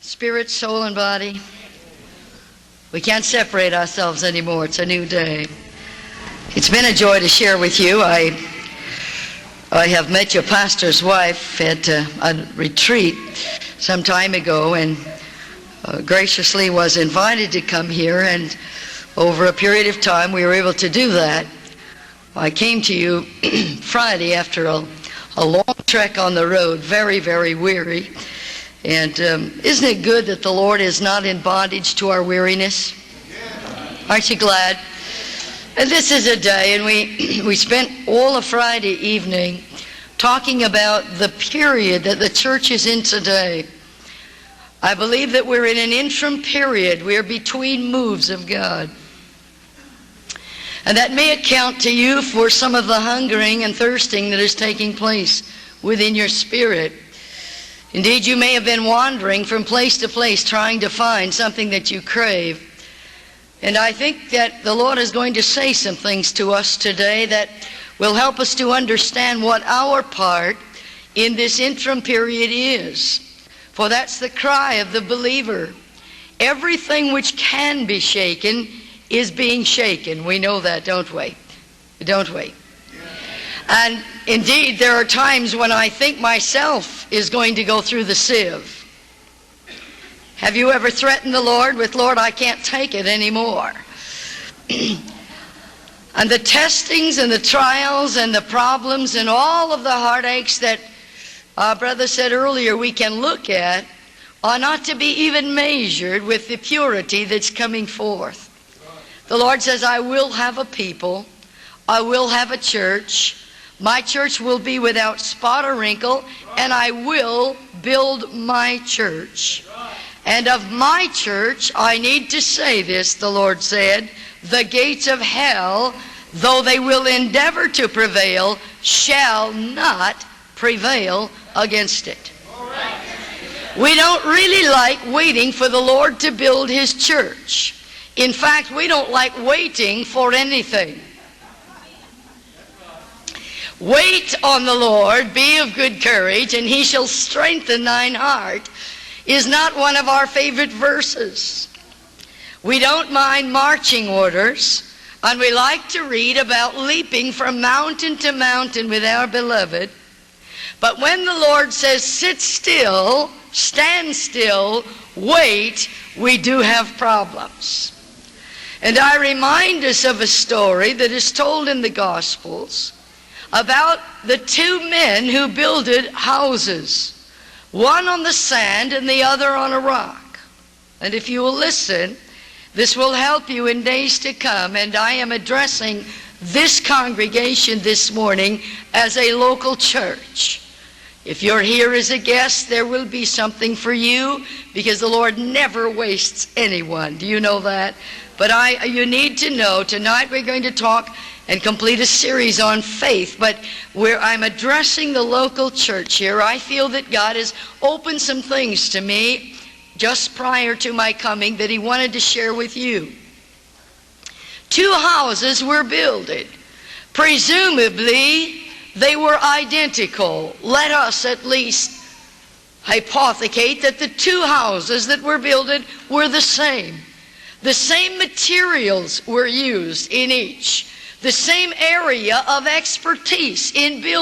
Spirit, soul, and body. We can't separate ourselves anymore. It's a new day. It's been a joy to share with you. I have met your pastor's wife at a retreat some time ago, and graciously was invited to come here, and over a period of time we were able to do that. I came to you Friday after a long trek on the road, very, very weary. And isn't it good that the Lord is not in bondage to our weariness? Aren't you glad? And this is a day, and we spent all of Friday evening talking about the period that the church is in today. I believe that we're in an interim period. We're between moves of God. And that may account to you for some of the hungering and thirsting that is taking place within your spirit. Indeed, you may have been wandering from place to place trying to find something that you crave. And I think that the Lord is going to say some things to us today that will help us to understand what our part in this interim period is. For that's the cry of the believer. Everything which can be shaken is being shaken. We know that, don't we? Don't we? And indeed, there are times when I think myself is going to go through the sieve. Have you ever threatened the Lord with, Lord, I can't take it anymore? And the testings and the trials and the problems and all of the heartaches that our brother said earlier we can look at are not to be even measured with the purity that's coming forth. The Lord says, I will have a people. I will have a church. My church will be without spot or wrinkle, and I will build my church. And of my church, I need to say this, the Lord said, the gates of hell, though they will endeavor to prevail, shall not prevail against it. We don't really like waiting for the Lord to build His church. In fact, we don't like waiting for anything. Wait on the Lord, be of good courage, and He shall strengthen thine heart, is not one of our favorite verses. We don't mind marching orders, and we like to read about leaping from mountain to mountain with our beloved. But when the Lord says, sit still, stand still, wait, we do have problems. And I remind us of a story that is told in the Gospels about the two men who builded houses, one on the sand and the other on a rock. And if you will listen, this will help you in days to come. And I am addressing this congregation this morning as a local church. If you're here as a guest, there will be something for you, because the Lord never wastes anyone. Do you know that? But you need to know, tonight we're going to talk and complete a series on faith, but where I'm addressing the local church here, I feel that God has opened some things to me just prior to my coming that He wanted to share with you. Two houses were builded. Presumably, they were identical. Let us at least hypothecate that the two houses that were builded were the same. The same materials were used in each. The same area of expertise in building.